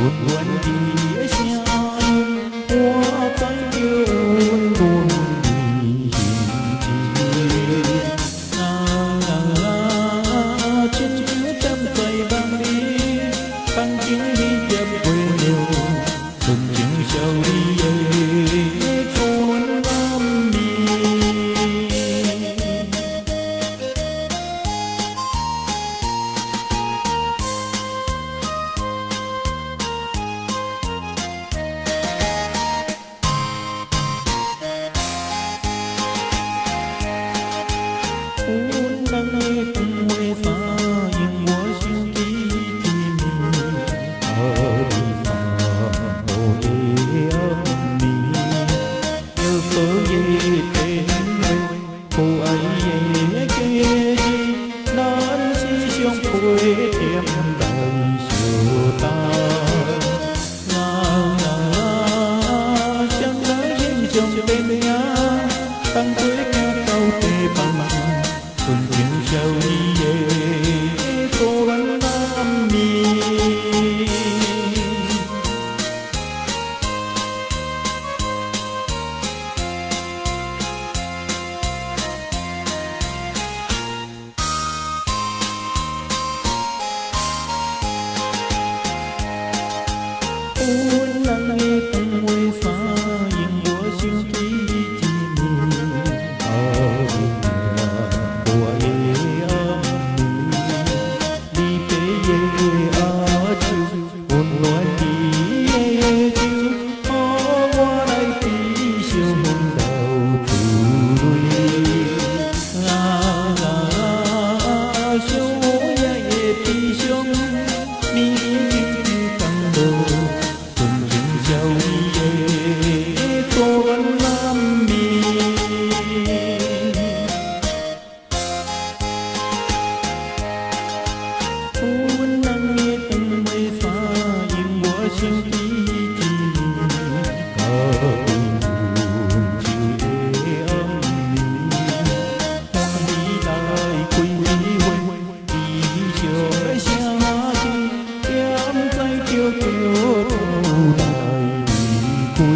buồn buồn đi xa hoa tay yêu buồn đi trên chứa trăm cây băng đi băng chứng đi chậm quê nhiều từng chừng sầu đi con nam đi. Uốn nắng cùng mây pha những mùa xuân kỷ niệm ở đi mà hồ đê âm mi nhớ phớ về tên mình cô ấy về kia gì nón xí trong quê em đời chiều ta chẳng đã duyên chồng tên nhá tăng quê nghe câu tê bằng cùng chuyện sâu đi về cô bánh nam mi. Uốn nắng cùng mây pha những mùa xuân kỷ niệm ở mùa ê âm đi về ở chiều buồn buồn đi chiều hoa đây tí chiều hôm đầu tuổi chiều nhẹ tí chiều đi căng đầu dâu về cô vẫn nam mi. Uốn nắng từng mây pha những mùa xuân kỷ niệm có buồn chiều ê âm mi hoa đi lại quy đi chờ xa chi em tay kêu kêu lại quy